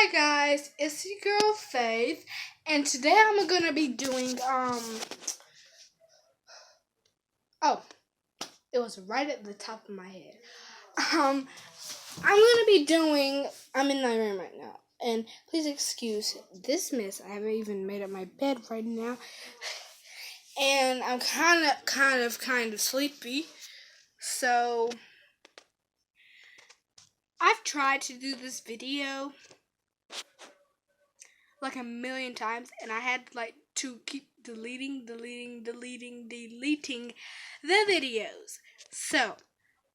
Hi guys, it's your girl Faith, and today I'm gonna be doing it was right at the top of my head. I'm in my room right now, and please excuse this mess. I haven't even made up my bed right now, and I'm kind of sleepy. So I've tried to do this video like a million times, and I had to keep deleting the videos. So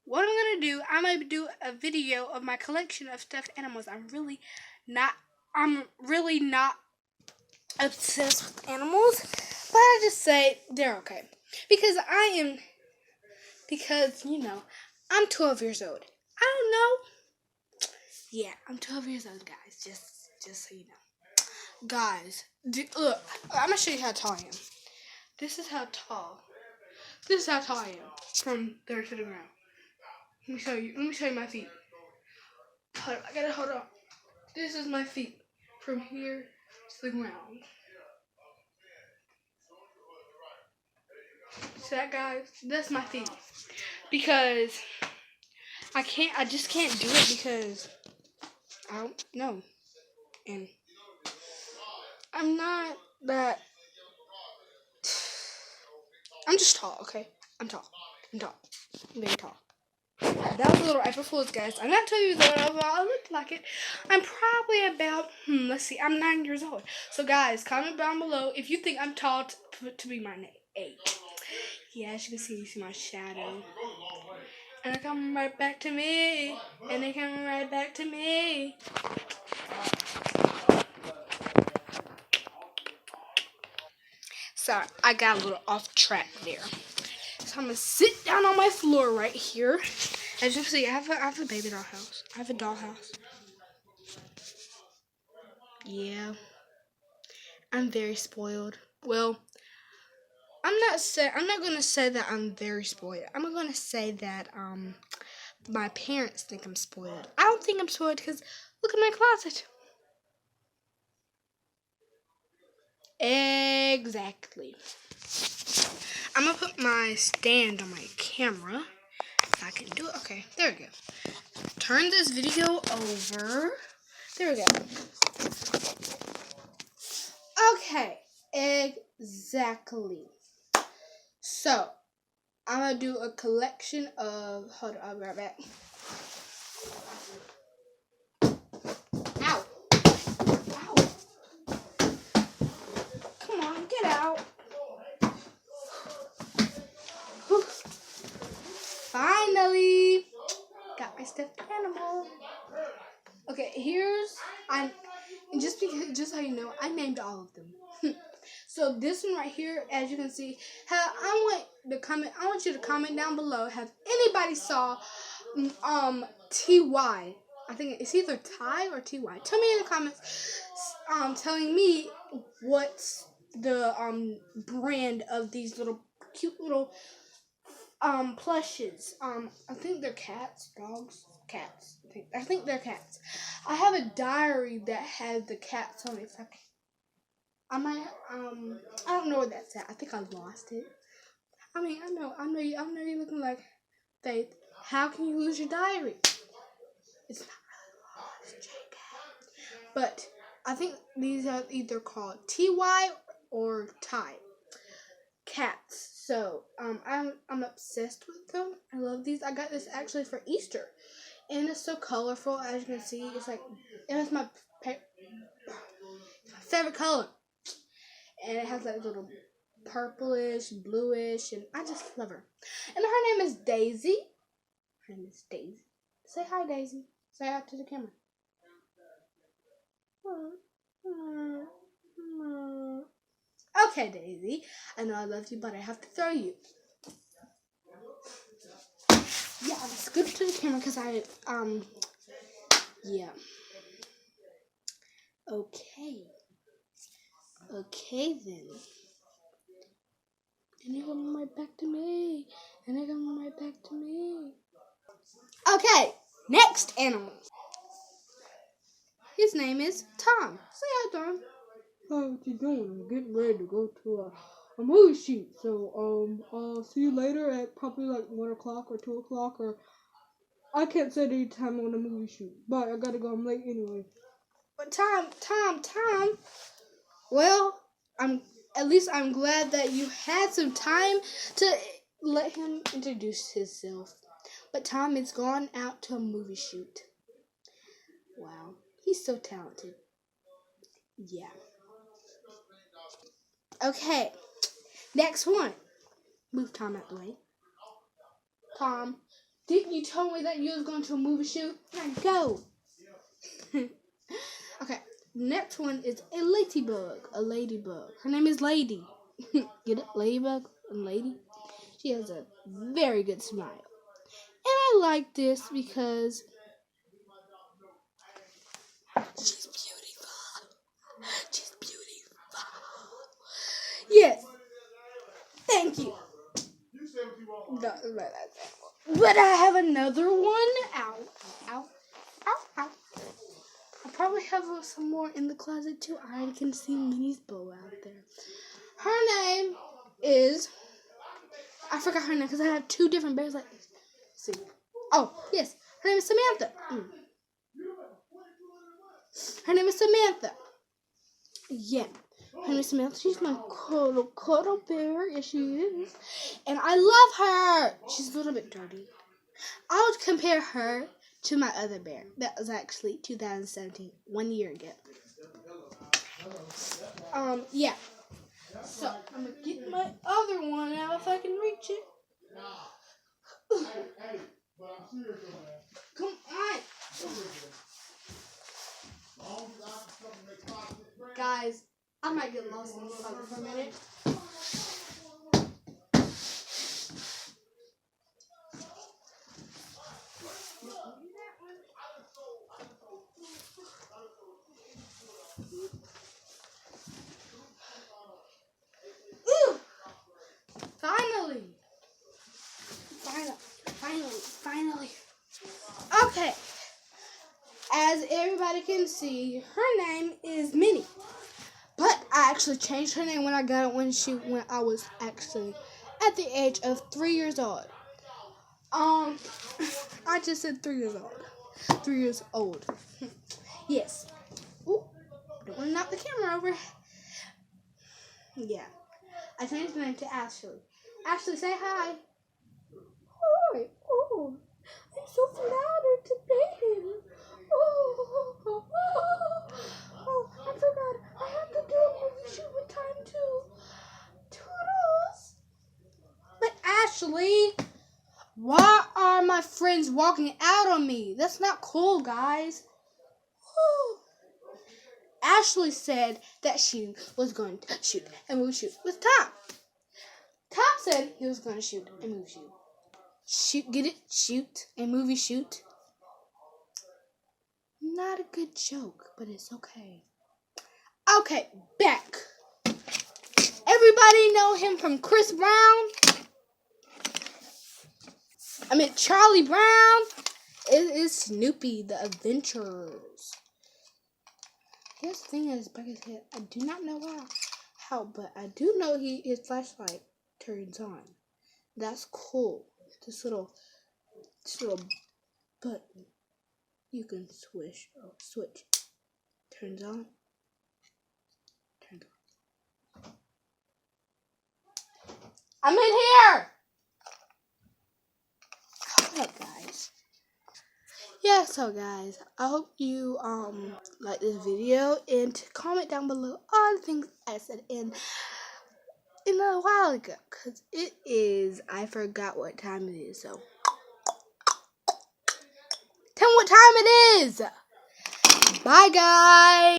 what I'm gonna do a video of my collection of stuffed animals. I'm really not obsessed with animals, but I just say they're okay because I'm 12 years old. I don't know. Yeah, I'm 12 years old, guys. Just so you know. Guys, look, I'm gonna show you how tall I am. This is how tall I am from there to the ground. Let me show you my feet. Hold on. This is my feet from here to the ground. See that, guys? That's my feet. Because I just can't do it because I don't know. And I'm not that. I'm just tall, okay? I'm tall. I'm very tall. That was a little April Fool's, guys. I'm not 2 years old, but I look like it. I'm probably about, I'm 9 years old. So, guys, comment down below if you think I'm tall to be my age. Yeah, as you can see, you see my shadow. And they're coming right back to me. Sorry, I got a little off track there. So I'm going to sit down on my floor right here. As you can see, I have a baby doll house. I have a dollhouse. Yeah. I'm very spoiled. Well, I'm not gonna say that I'm very spoiled. I'm gonna say that my parents think I'm spoiled. I don't think I'm spoiled because look at my closet. Exactly. I'm gonna put my stand on my camera. If I can do it. Okay, there we go. Turn this video over. There we go. Okay, exactly. So, I'm gonna do a collection of. Hold on, I'll be right back. Ow! Ow! Come on, get out! Whew. Finally, got my stuffed animal. Okay, just so you know, I named all of them. So this one right here, as you can see, I want you to comment down below. Have anybody saw TY? I think it's either Ty or TY. Tell me in the comments, telling me what's the brand of these cute little plushes. I think they're cats, dogs, cats. I think they're cats. I have a diary that has the cats on it. I don't know where that's at. I think I lost it. I know you're looking like, Faith, how can you lose your diary? It's not really lost, Jacob. But I think these are either called TY or Ty cats. So I'm obsessed with them. I love these. I got this actually for Easter, and it's so colorful. As you can see, it's my favorite color, and it has like little purplish, bluish, and I just love her. And her name is Daisy. Say hi, Daisy. Say hi to the camera. Okay, Daisy. I know I love you, but I have to throw you. Yeah, let's go to the camera because yeah. Okay then. And they're coming right back to me. Okay, next animal. His name is Tom. Say hi, Tom. Hi, what you doing? I'm getting ready to go to a movie shoot. So, I'll see you later at probably like 1 o'clock or 2 o'clock, or I can't set any time on a movie shoot. Bye, I gotta go. I'm late anyway. But Tom. Well, I'm glad that you had some time to let him introduce himself. But Tom is gone out to a movie shoot. Wow, he's so talented. Yeah. Okay, next one. Move Tom out the way. Tom, didn't you tell me that you was going to a movie shoot? Now go. Okay, next one is a ladybug. A ladybug. Her name is Lady. Get it? Ladybug and Lady. She has a very good smile. And I like this because she's beautiful. She's beautiful. Yes. Thank you. No, but I have another one. Ow. I probably have some more in the closet too. I can see Minnie's bow out there. Her name is... I forgot her name because I have two different bears like this. See. Oh, yes. Her name is Samantha. Her name is Samantha. Yeah. Her name is Samantha. She's my cuddle bear. Yes, she is. And I love her. She's a little bit dirty. I would compare her to my other bear. That was actually 2017, 1 year ago. Yeah. So, I'm going to get my other one out if I can reach it. Come on. Guys, I might get lost in the closet for a minute. Finally. Okay. As everybody can see, her name is Minnie. But I actually changed her name when I got it when I was actually at the age of 3 years old. I just said 3 years old. 3 years old. Yes. Ooh, don't want to knock the camera over. Yeah. I changed the name to Ashley. Ashley, say hi. Hi. Oh, I'm so flattered to meet him. Oh, I forgot. I have to do a movie shoot with time too. Toodles. But Ashley, why are my friends walking out on me? That's not cool, guys. Ashley said that she was going to shoot a movie shoot with Tom. Tom said he was going to shoot a movie shoot. Shoot, get it? Shoot a movie shoot. Not a good joke, but it's okay. Okay, back. Everybody know him from Chris Brown. I mean Charlie Brown. It is Snoopy the Adventurers. His thing is back his head. I do not know how, but I do know his flashlight turns on. That's cool. This little button you can switch. Turns on. Turns on. I'm in here. Alright, guys. Yeah, so guys, I hope you like this video and comment down below all the things I said in a while ago, because it is, I forgot what time it is, so tell me what time it is. Bye, guys.